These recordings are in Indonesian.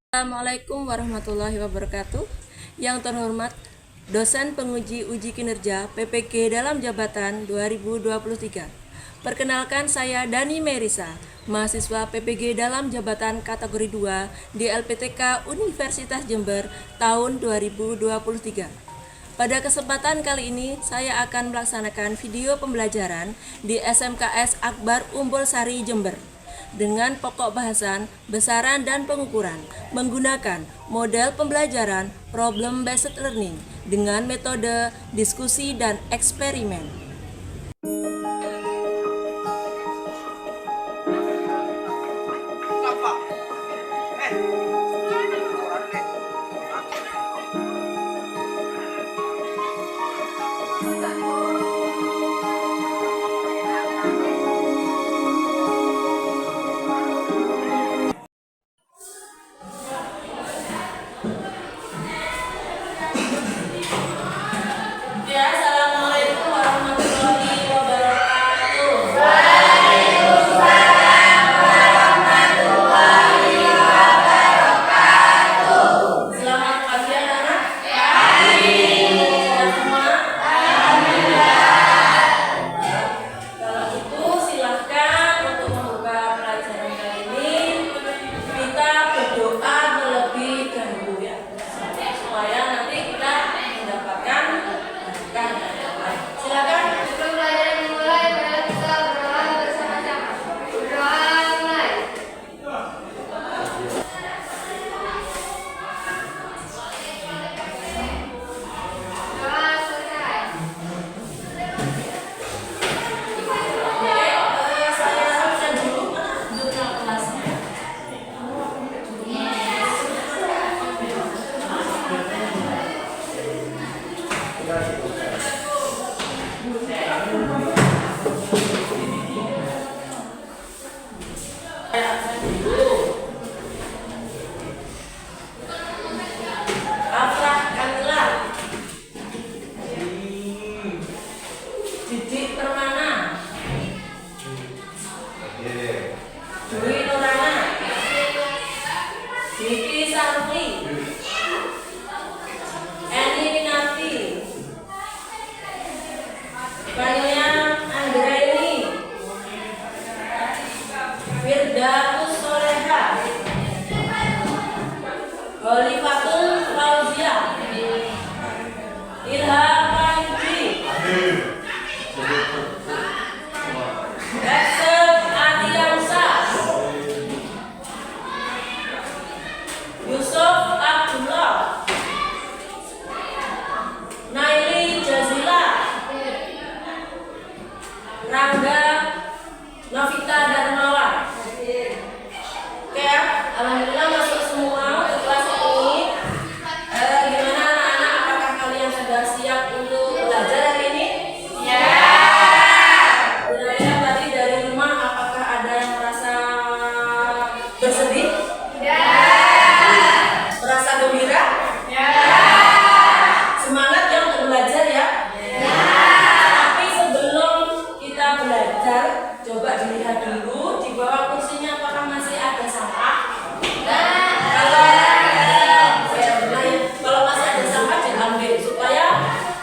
Assalamualaikum warahmatullahi wabarakatuh. Yang terhormat dosen penguji uji kinerja PPG dalam jabatan 2023. Perkenalkan, saya Dani Merisa, mahasiswa PPG dalam jabatan kategori 2 di LPTK Universitas Jember tahun 2023. Pada kesempatan kali ini, saya akan melaksanakan video pembelajaran di SMKS Akbar Umbul Sari Jember dengan pokok bahasan besaran dan pengukuran menggunakan model pembelajaran problem based learning dengan metode diskusi dan eksperimen. Assalamualaikum warahmatullahi wabarakatuh. Selamat pagi anak-anak. Sehat semua? Kalau itu silahkan untuk membuka pelajaran kali ini. Kita berdoa terlebih dahulu ya, supaya nanti kita mendapatkan berkah dari Allah. Silakan. Sebelum pelajaran dimulai, mari kita berdoa bersama-sama. Berdoa mulai. Doa selesai. Saya absen dulu. Jurnal kelasnya. Saya absen dulu. Afrah Kamila, Didik Permana, Dwi Nurana, Diki Sarti, Eni Winati, Fania Anggraini, Firda Soleha, Holifatul Fauzia, Ilham Panji, Excel Adiansa, Yusuf Abdullah, Naili Jazila, Rangga Novita Darmawan. Oke ya, alhamdulillah masuk semua ke kelas ini. Gimana anak-anak, apakah kalian sudah siap untuk belajar hari ini? Ya. Kira-kira tadi dari rumah apakah ada yang merasa bersedih? Ya. Merasa gembira? Ya. Semangat ya untuk belajar ya? Ya. Tapi sebelum kita belajar, coba dilihat dulu di bawah kursinya apakah masih ada sampah? Kalau kalau masih ada sampah diambil supaya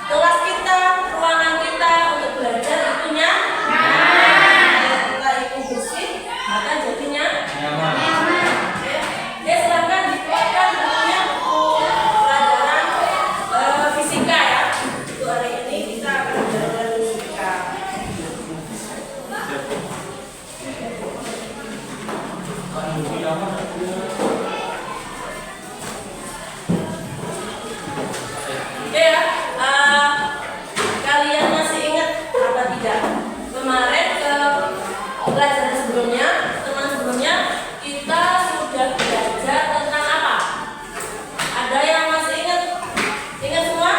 kelas kita, ruangan kita untuk belajar itu nyaman. Kita itu bersih, maka jadinya nyaman. Oke, silakan dikeluarkan bukunya, buku pelajaran fisika ya. Untuk hari ini kita akan belajar fisika. Oke ya, kalian masih ingat apa tidak? Kemarin ke pelajaran sebelumnya, teman sebelumnya kita sudah belajar tentang apa? Ada yang masih ingat? Ingat semua?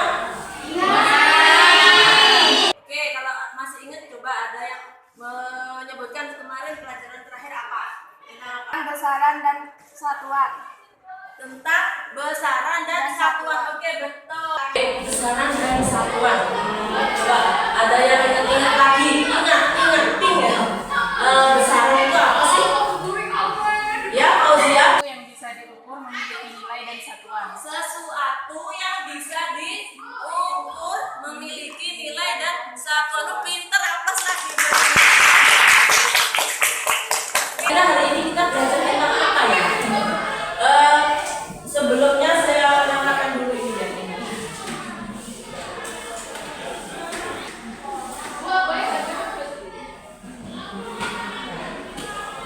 Oke, kalau masih ingat coba ada yang menyebutkan kemarin pelajaran terakhir apa? Tentang apa? Besaran dan kesatuan. Tentang besaran dan satuan. Oke, betul. Besaran dan satuan. Coba ada yang ingat lagi? Ingat ya. Besaran itu apa sih? Ya, Fauzia. Yang bisa diukur mengukur memiliki nilai dan satuan. Sesuatu yang bisa diukur memiliki nilai dan satuan. Lu pinter apes lagi. Kira hari ini kita belajar tentang apa ya? Sebelumnya saya nyalakan dulu ini ya.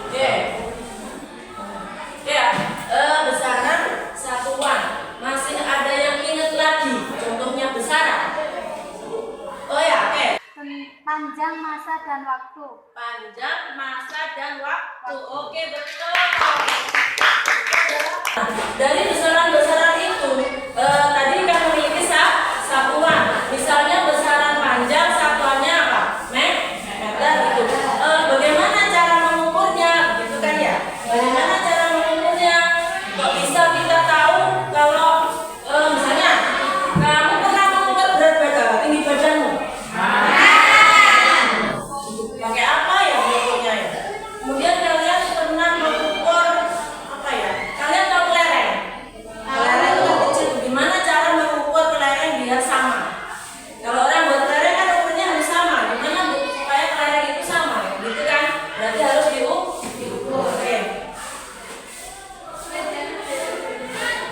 Oke. Ya, besaran satuan. Masih ada yang ingat lagi? Contohnya besaran. Oh ya, oke. Panjang masa dan waktu. Panjang masa dan waktu. Oke, betul. Dari besaran-besaran itu, tadi kan memiliki satuan. Misalnya besaran panjang, satuannya apa? Meter gitu. Bagaimana cara mengukurnya? Gitu kan ya? Bagaimana cara mengukurnya? Kok bisa kita tahu kalau misalnya kamu pernah mengukur berat badan, tinggi badanmu? Pakai apa ya mengukurnya ya? Kemudian kalian pernah mengukur apa ya? Kalian tahu kelereng? Kelereng itu kecil. Gimana cara mengukur kelereng biar sama? Kalau orang buat kelereng kan ukurnya harus sama. Gimana supaya kelereng itu sama? Gitu kan? Berarti harus diukur. Oke.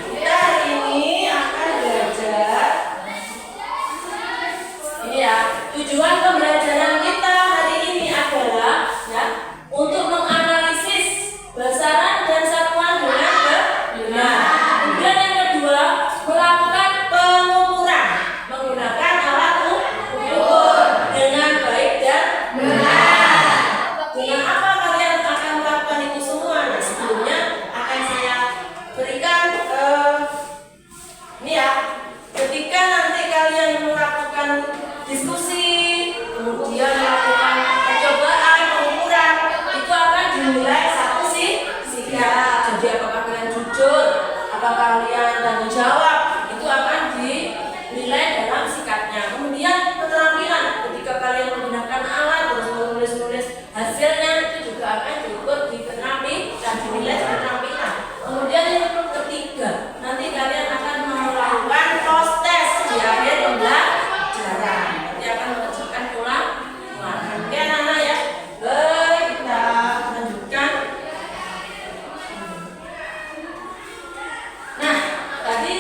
Kita hari ini akan belajar. Ini ya, tujuan pembelajaran kita hari ini adalah ya untuk menganalisis besaran dan satuan dengan benar. Kemudian yang kedua, melakukan pengukuran menggunakan alat ukur dengan baik dan benar. Dengan apa kalian akan melakukan itu semua? Nah, sebelumnya akan saya berikan ini ya. Ketika nanti kalian melakukan diskusi, kemudian melakukan percobaan, pengukuran, itu akan dinilai satu sikap. Jadi apakah kalian jujur, apakah kalian tanggung jawab, itu akan dinilai dalam sikapnya. Kemudian keterampilan, ketika kalian menggunakan alat terus menulis hasilnya, itu juga akan diukur di keterampilan, dinilai keterampilan. Kemudian yang ketiga, nanti kalian akan melakukan post test di akhir pembelajaran. Nanti akan mengerjakan ulangan. Oke anak-anak ya. Baik, kita lanjutkan. Nah, tadi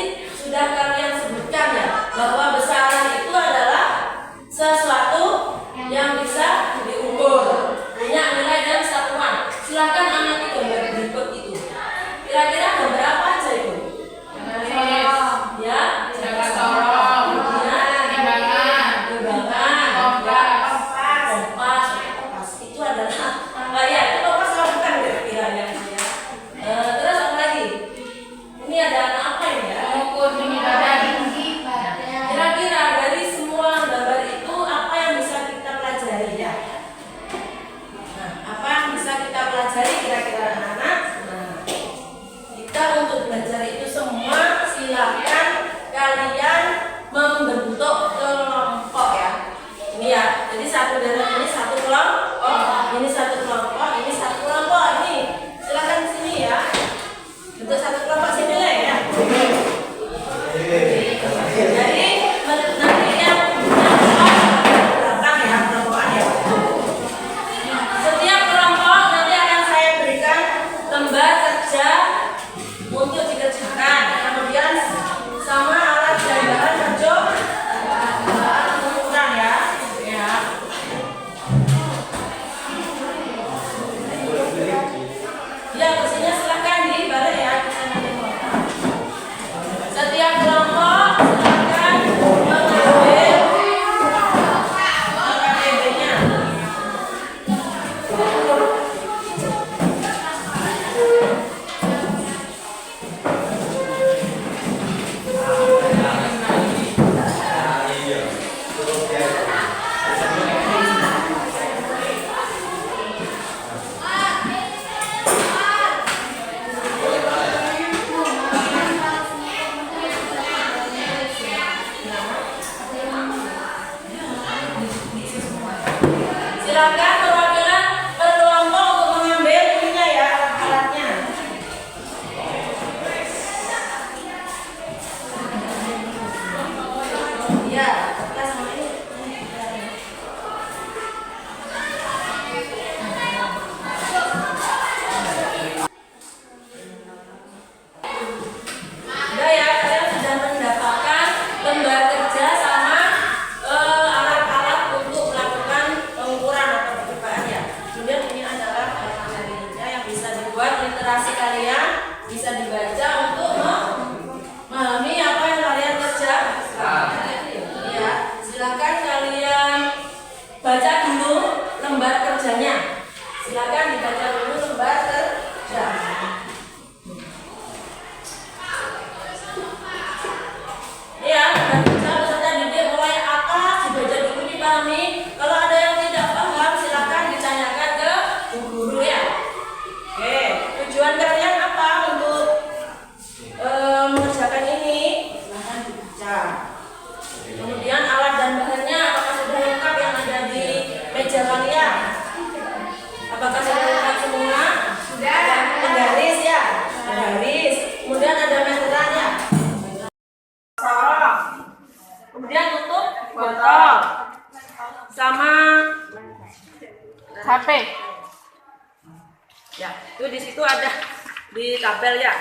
di tabel ya.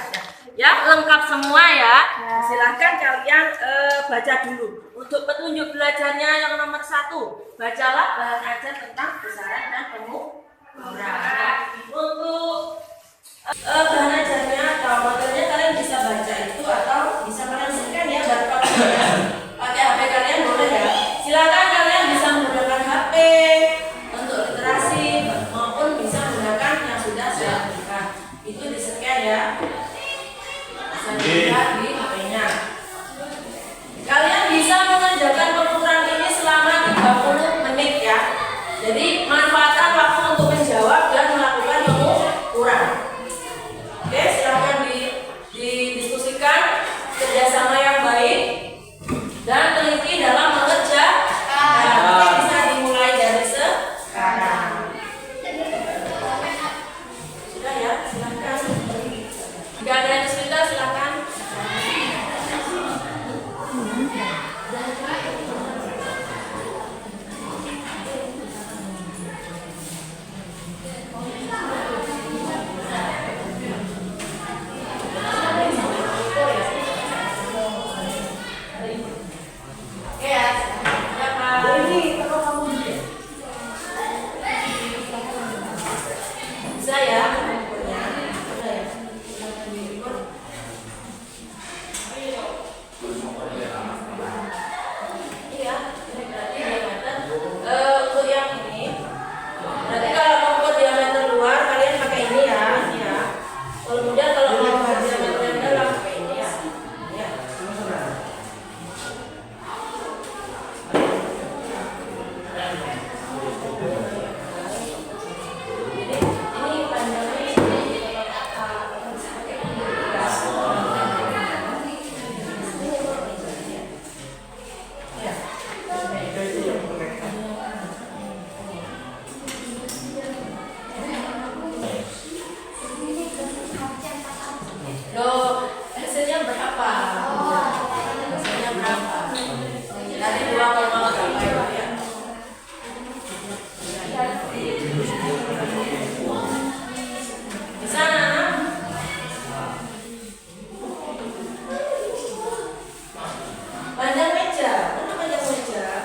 Ya, lengkap semua ya. Silahkan kalian baca dulu. Untuk petunjuk belajarnya yang nomor 1, bacalah bahan ajar tentang besaran dan pengukuran. Untuk bahan ajarnya atau materinya kalian bisa baca itu atau bisa kalian scan ya barcode-nya. Pakai HP kalian boleh ya. Silakan kalian bisa menggunakan HP untuk literasi maupun bisa menggunakan yang sudah saya berikan. Itu di scan ya. Bisa dilihat di HP-nya. Kalian bisa mengerjakan pengukuran ini selama 30 menit ya. Jadi manfaatkan waktu untuk menjawab dan melakukan pengukuran. Oke, silakan didiskusikan kerjasama yang baik dan teliti dalam mengerjakan. Mungkin bisa dimulai dari sekarang. Sudah ya, silakan. Jika ada yang kesulitan silakan. Oke ya, bisa ya. Iya, ini berarti diameter. Untuk yang ini, berarti kalau mau buat diameter luar kalian pakai ini ya, ini ya. Kemudian kalau mau buat diameter yang dalam pakai ini ya. Ya. Ini panjangnya Loh, hasilnya berapa? Hasilnya berapa? Tadi 2,8 ya. Di sana. Panjang meja. Mana panjang meja?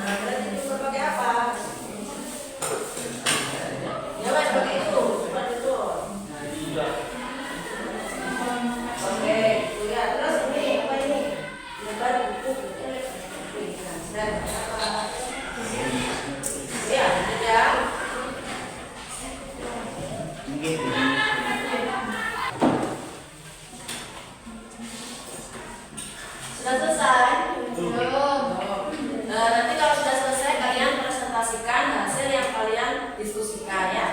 Nah, berarti diukur pakai apa? Ya, Mas, pakai itu. Coba dulu. Oke, ya terus ini apa ini? Lebar buku. Ya, ya. Sudah selesai? Belum. Nanti kalau sudah selesai kalian presentasikan hasil yang kalian diskusikan ya.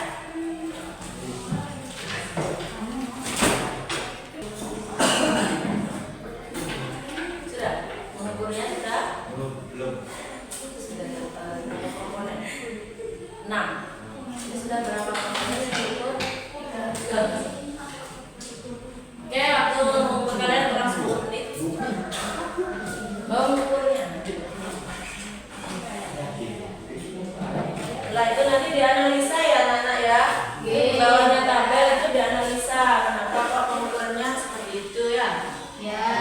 Sudah? Mengukurnya sudah? Belum. Sudah berapa komponen? 6. Ini sudah berapa komponen yang diukur? 3. Oke, waktu mengukur kalian kurang 10 menit. Mengukurnya. Setelah itu nanti dianalisa ya anak-anak ya. Di bawahnya tabel itu dianalisa. Kenapa kok pengukurannya seperti itu ya? Ya.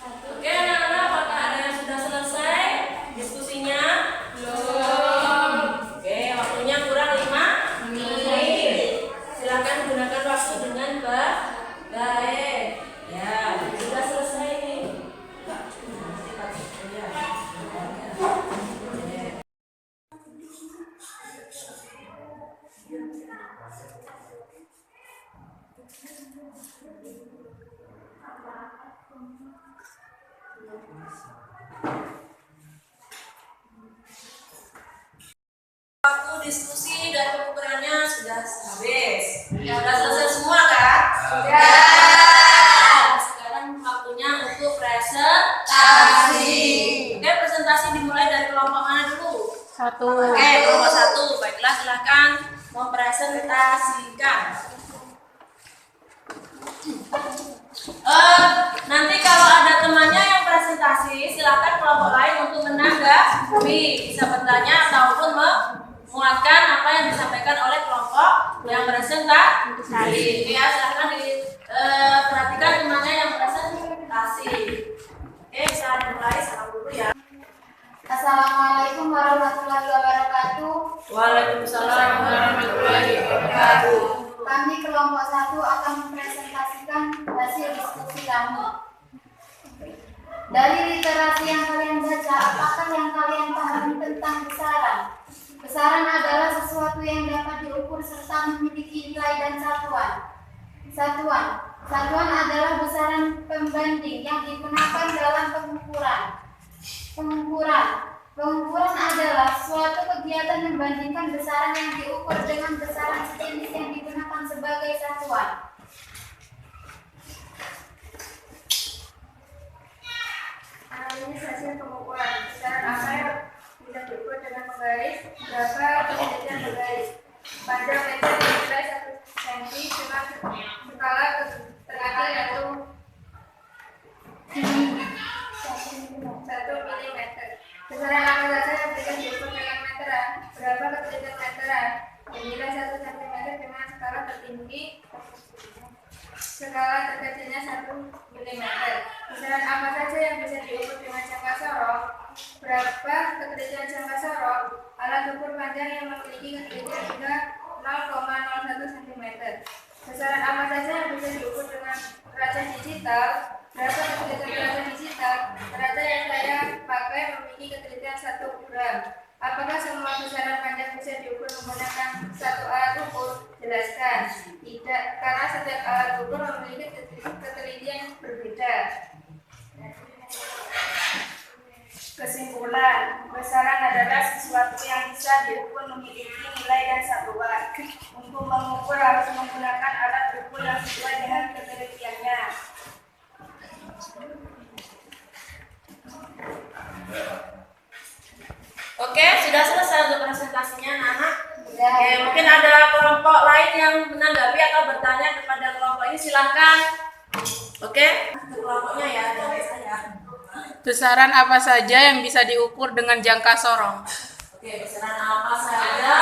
Oke anak-anak, apakah ada yang sudah selesai diskusinya? Belum. Oke, waktunya kurang 5 menit. Silakan gunakan waktu dengan baik. Ya, sudah selesai nih. Waktu diskusi dan pengukurannya sudah habis. Sudah selesai semua kan? Sudah. Sekarang waktunya untuk presentasi. Oke, presentasi dimulai dari kelompok mana dulu? 1. Oke, kelompok 1. Baiklah, silahkan mempresentasikan. Nanti kalau ada temannya yang presentasi, silakan kelompok lain untuk menanggapi, bisa bertanya ataupun menguatkan apa yang disampaikan oleh kelompok yang presentasi. Ya, silakan diperhatikan temannya yang presentasi. Oke, bisa dimulai. Salam dulu ya. Assalamualaikum warahmatullahi wabarakatuh. Waalaikumsalam warahmatullahi wabarakatuh. Kami kelompok 1 akan mempresentasikan hasil diskusi kami. Dari literasi yang kalian baca, apakah yang kalian pahami tentang besaran? Besaran adalah sesuatu yang dapat diukur serta memiliki nilai dan satuan. Satuan adalah besaran pembanding yang digunakan dalam pengukuran. Pengukuran adalah suatu kegiatan membandingkan besaran yang diukur dengan besaran sejenis yang digunakan sebagai satuan. Analisis hasil pengukuran. Besaran apa yang bisa diukur dengan penggaris? Berapa ketinggian penggaris? Panjang meter dinilai 1 cm dengan skala terkecil yaitu 1 mm. Besaran apa saja yang bisa diukur dengan meteran? Berapa ketinggian meteran? Dinilai 1 cm dengan skala tertinggi, skala terkecilnya 1 mm. Besaran apa saja yang bisa diukur dengan jangka sorong? Berapa ketelitian jangka sorong? Alat ukur panjang yang memiliki ketelitian hingga 0,01 cm. Besaran apa saja yang bisa diukur dengan neraca digital? Berapa ketelitian neraca digital? Neraca yang saya pakai memiliki ketelitian 1 gram. Apakah semua besaran panjang bisa diukur menggunakan satu alat ukur? Jelaskan. Tidak, karena setiap alat ukur memiliki ketelitian berbeda. Kesimpulan, besaran adalah sesuatu yang bisa diukur memiliki nilai dan satuan. Untuk mengukur harus menggunakan alat ukur yang sesuai dengan ketelitiannya. Oke, sudah selesai untuk presentasinya, anak-anak. Oke, mungkin ada kelompok lain yang menanggapi atau bertanya kepada kelompok ini, silahkan. Oke, kelompoknya ya, dari saya. Besaran apa saja yang bisa diukur dengan jangka sorong? Oke, besaran apa saja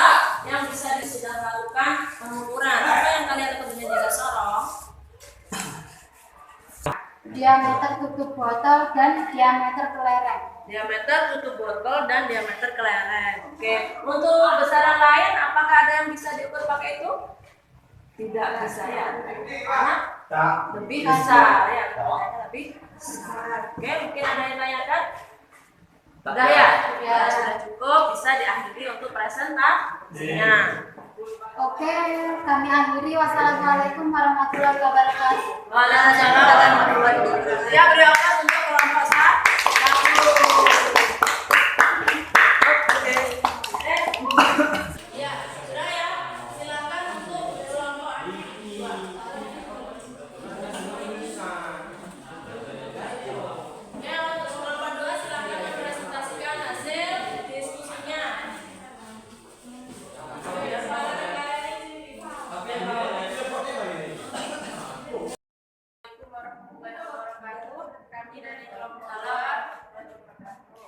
yang bisa sudah lakukan pengukuran? Apa yang kalian lakukan dengan jangka sorong? Diameter tutup botol dan diameter kelereng. Diameter tutup botol dan diameter kelereng. Oke, untuk besaran lain, apakah ada yang bisa diukur pakai itu? Tidak bisa ya, karena lebih besar ya, lebih besar. Oke, mungkin ada yang tanyakan? Sudah ya? Ya, sudah cukup, bisa diakhiri untuk presentasinya. Oke, kami akhiri. Wassalamualaikum warahmatullahi wabarakatuh. Waalaikumsalam warahmatullahi wabarakatuh. Ya, beri aplaus untuk kelompok 1. Oke. Ya, sudah ya. Silakan untuk kelompok 2. Ya, untuk kelompok 2 silakan mempresentasikan hasil diskusinya.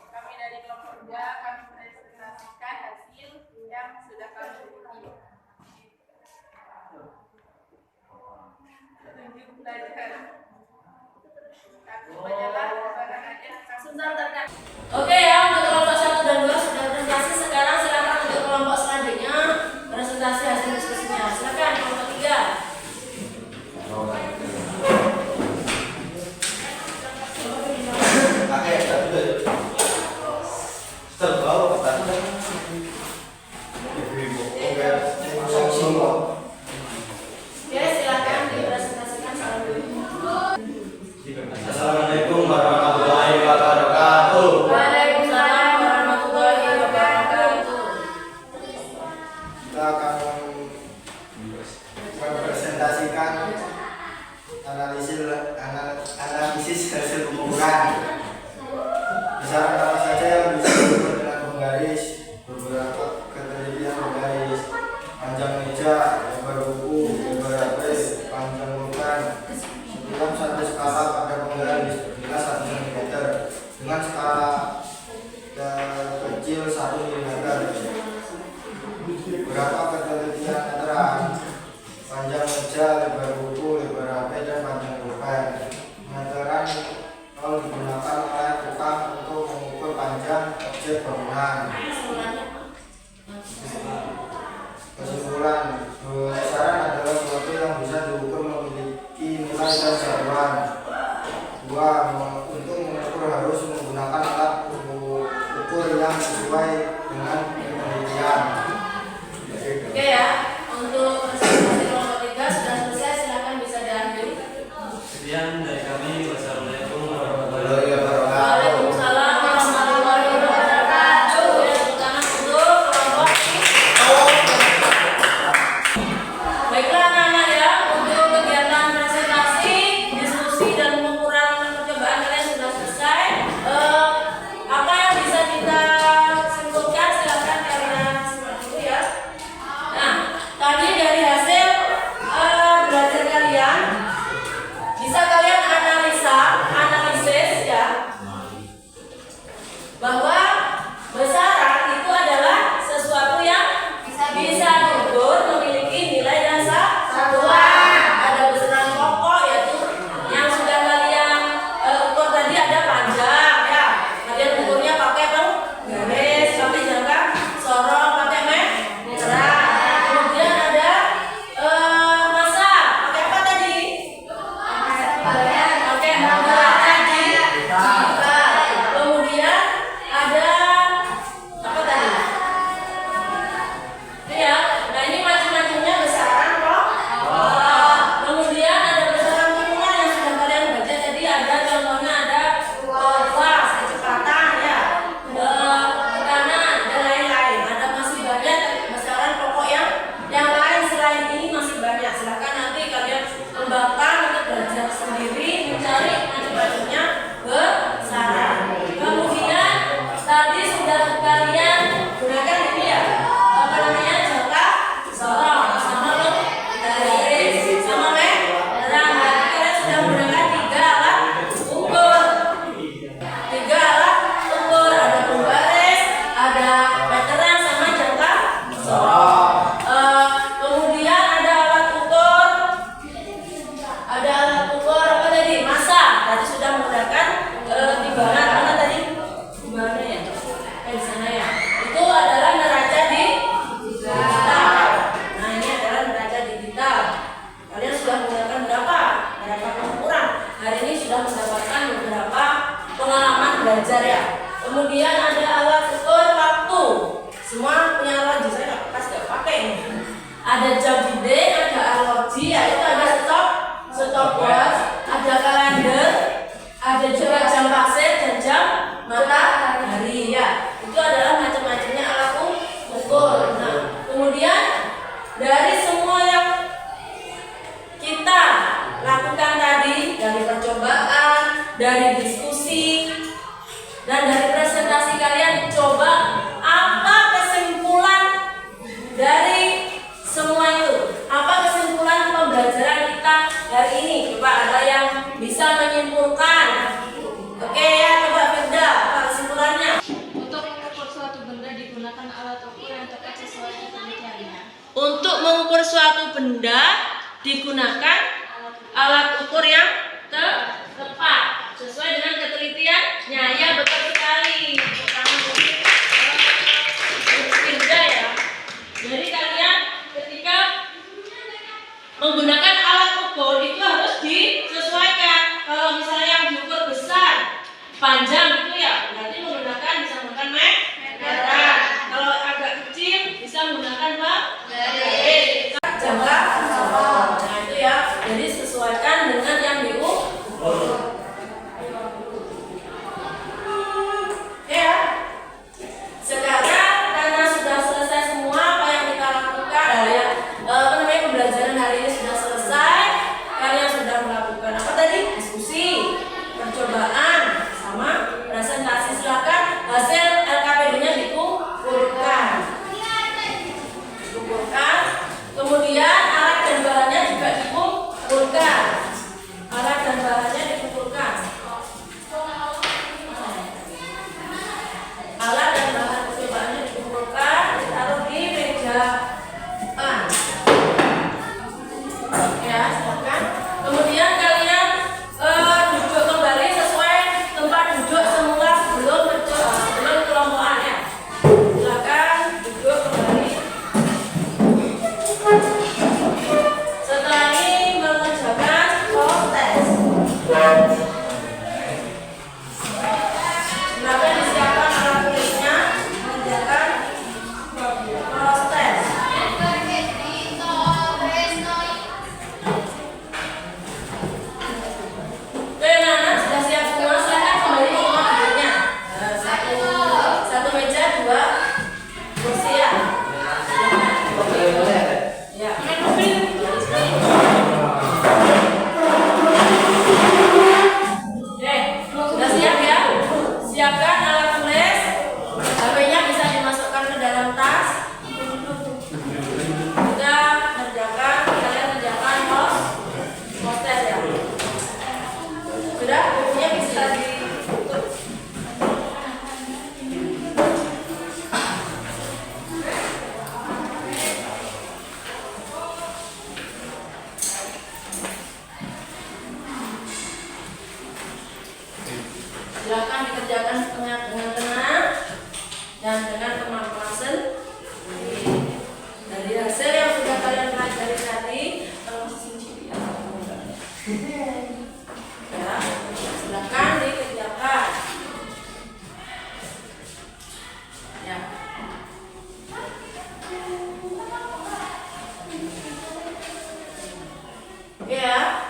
Kami dari kelompok 2 kami presentasikan hasil yang sudah kami miliki. Petunjuk belajar. Kami menyebar kebarangannya Sebentar, Kak. Oke ya, untuk kelompok 1 dan 2 sudah presentasi. Sekarang silakan untuk kelompok selanjutnya presentasi hasil diskusinya. Silakan kelompok 3. Oke, silakan dipresentasikan salah dulu. Assalamualaikum warahmatullahi wabarakatuh. Waalaikumsalam warahmatullahi wabarakatuh. Kita akan mempresentasikan analisis hasil pengukuran. Besaran apa saja yang bisa diukur dengan penggaris, beberapa ketelitian penggaris, panjang meja, lebar buku, lebar HP, panjang lubang, setiap satu skala menggaris berbilas 1 cm dengan skala kecil 1 mm. Beberapa ketelitian meteran: panjang meja, lebar buku, lebar HP, dan panjang pulpen. Meteran digunakan oleh tukang untuk mengukur panjang objek bangunan. Kesimpulan: besaran adalah sesuatu yang bisa diukur memiliki nilai dan satuan. 2. Untuk mengukur harus menggunakan alat ukur yang sesuai dengan penelitian. Oke ya, untuk presentasi kelompok 3 sudah selesai, silakan bisa diambil. Sekian dari kami. Wassalamualaikum Warahmatullahi wabarakatuh. Waalaikumsalam warahmatullahi wabarakatuh. Tepuk tangan untuk kelompok Baiklah anak-anak ya, untuk kegiatan presentasi, diskusi, dan pengukuran percobaan kalian sudah selesai. Apa yang bisa kita simpulkan, silakan kalian simak dulu ya. Nah, tadi dari hasil belajar kalian, bisa kalian analisis ya, bahwa besaran itu adalah sesuatu yang bisa diukur memiliki nilai dan satuan. Ada besaran pokok yaitu yang sudah kalian ukur tadi, ada panjang ya, kalian ukurnya pakai garis, pakai jangka sorong, pakai meteran. Kemudian ada massa, pakai apa tadi? Pakai derajat jika. Kemudian ada apa tadi? Ya, nah ini macam-macamnya besaran kok. Kemudian ada besaran kurungan yang sudah kalian baca tadi, ada contohnya, ada luas, kecepatan ya, tekanan, dan lain-lain. Ada masih banyak besaran pokok yang lain selain ini, masih banyak. Silahkan nanti kalian kembangkan untuk belajar sendiri, mencari macam-macamnya besaran. Kemudian tadi sudah kalian gunakan ini ya, apa namanya, jangka sorong sama garis sama meteran. Berarti kalian sudah menggunakan 3 alat ukur. 3 alat ukur, ada penggaris, ada meteran, sama jangka sorong. Kemudian ada alat ukur apa tadi? Massa. Tadi sudah menggunakan timbangan mana tadi? Timbangannya ya? Di sana ya. Itu adalah neraca digital. Nah, ini adalah neraca digital. Kalian sudah menggunakan berapa pengukuran? Hari ini sudah mendapatkan beberapa pengalaman belajar ya. Kemudian ada alat ukur waktu. Semua punya alat, saya nggak pakai ini. Ada jam dinding, ada arloji, ya itu ada stopwatch, ada kalender, ada juga jam pasir dan jam matahari ya. Itu adalah macam-macamnya alat ukur. Nah, kemudian dari semua yang kita lakukan tadi, dari percobaan, dari diskusi, dan dari presentasi kalian, coba apa kesimpulan dari semua itu? Apa kesimpulan pembelajaran kita hari ini? Coba ada yang bisa menyimpulkan. Oke ya, coba Firda, apa kesimpulannya? Untuk mengukur suatu benda digunakan alat ukur yang tepat sesuai dengan penelitiannya. Untuk mengukur suatu benda digunakan alat ukur yang tepat sesuai dengan ketelitiannya. Ya, betul sekali. Pertama Firda ya. Jadi kalian ketika menggunakan alat ukur itu harus disesuaikan. Kalau misalnya yang diukur besar, panjang gitu ya, berarti menggunakan bisa menggunakan meteran. Kalau agak kecil bisa menggunakan garis. Jangka sorong. Nah itu ya. Jadi sesuaikan dengan yang diukur. Ya. Sekarang karena sudah selesai semua apa yang kita lakukan, pembelajaran hari ini sudah selesai. Kalian sudah melakukan apa tadi? Diskusi, percobaan, sama silakan dikerjakan dengan tenang dan dengan kemampuan sendiri. Dari hasil yang sudah kalian pelajari tadi, ya, silakan dikerjakan. Ya. Oke ya.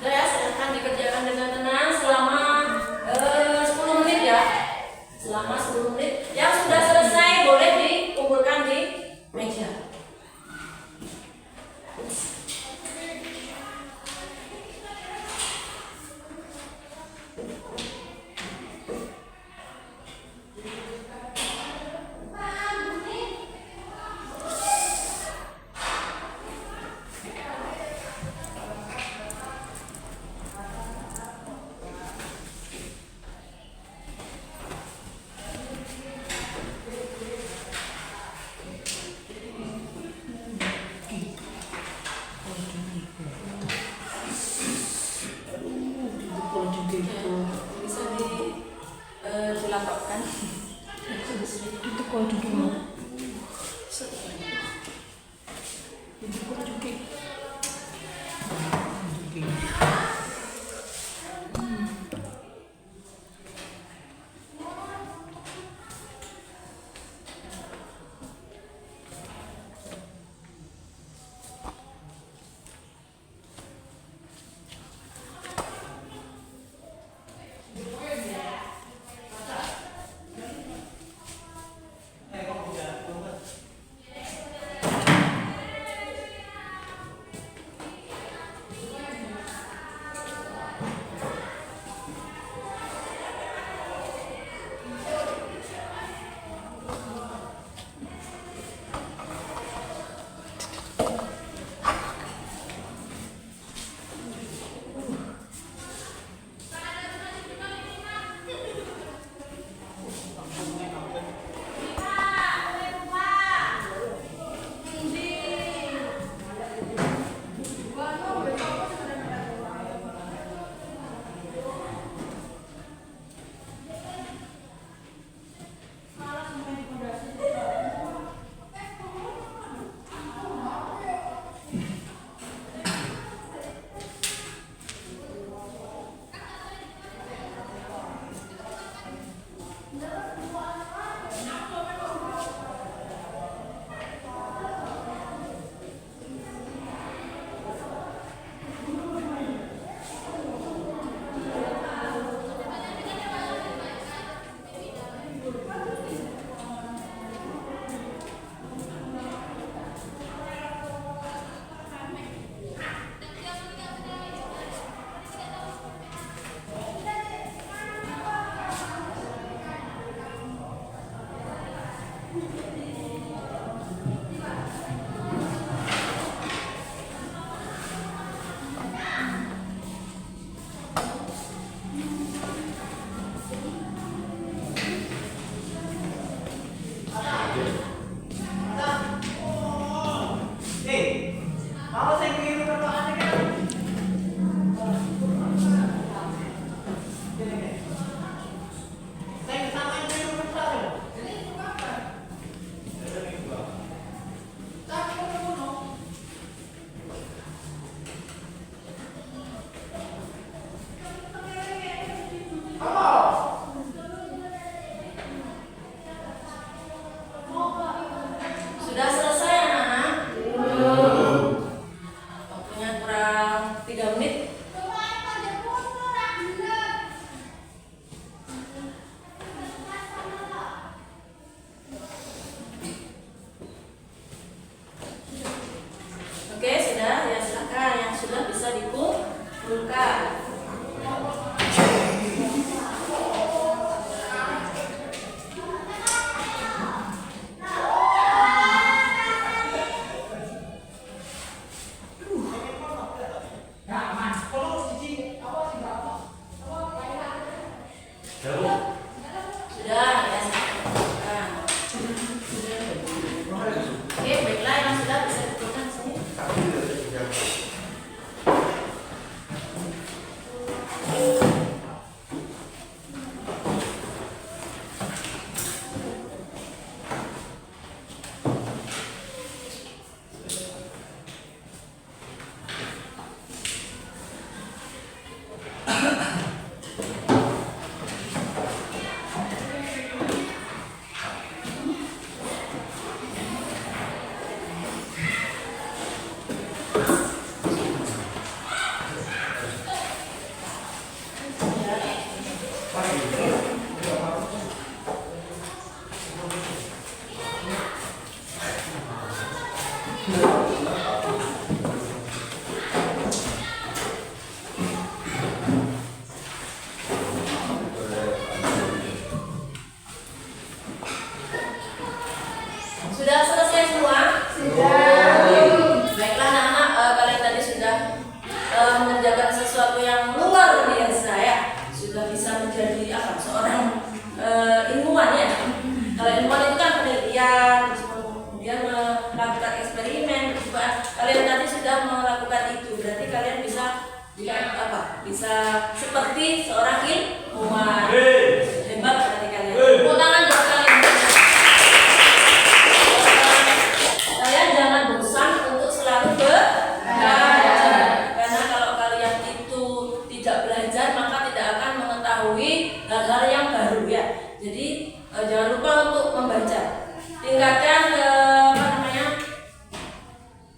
Udah ya, silahkan dikerjakan dengan tenang selama 10 menit ya. Selama 10 menit. Yang sudah selesai boleh dikumpulkan di meja. Bisa dilaporkan. Itu kalau duduk mau. Itu kok juga. Sudah selesai semua? Baiklah anak-anak, kalian tadi sudah mengerjakan sesuatu yang luar biasa ya. Sudah bisa menjadi apa? Seorang ilmuwan ya. Kalau ilmuwan itu kan penelitian, terus kemudian melakukan eksperimen. Juga kalian tadi sudah melakukan itu. Berarti kalian bisa bisa seperti seorang ilmuwan. Hebat berarti kalian. Tepuk tangan buat kalian. Kalian jangan bosan untuk selalu belajar. Karena kalau kalian itu tidak belajar maka tidak akan mengetahui hal-hal yang baru ya. Jadi jangan lupa untuk membaca. Tingkatkan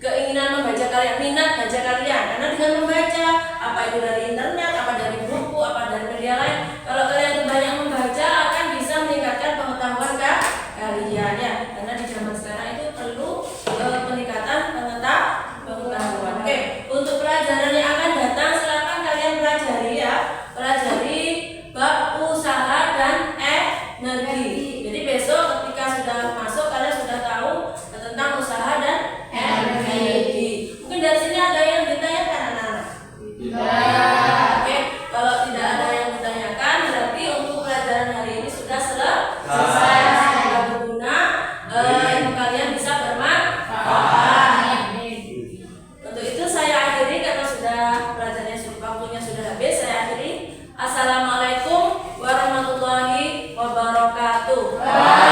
keinginan membaca kalian, minat baca kalian. Karena dengan membaca, apa itu dari internet, apa dari buku, apa dari media lain, kalau kalian banyak membaca akan bisa meningkatkan pengetahuan kalian ya. Karena di zaman sekarang itu perlu peningkatan pengetahuan. Oke, untuk pelajaran yang akan datang silakan kalian pelajari ya. Pelajari bab usaha dan energi. Jadi besok ketika sudah masuk kalian sudah tahu tentang usaha dan energi. Mungkin dari sini ada yang ditanyakan anak-anak? Oke, kalau tidak ada yang ditanyakan berarti untuk pelajaran hari ini sudah selesai. Sudah berguna, ilmu kalian bisa bermanfaat. Untuk itu saya akhiri karena sudah pelajarannya waktunya sudah habis. Saya akhiri. Assalamualaikum warahmatullahi wabarakatuh.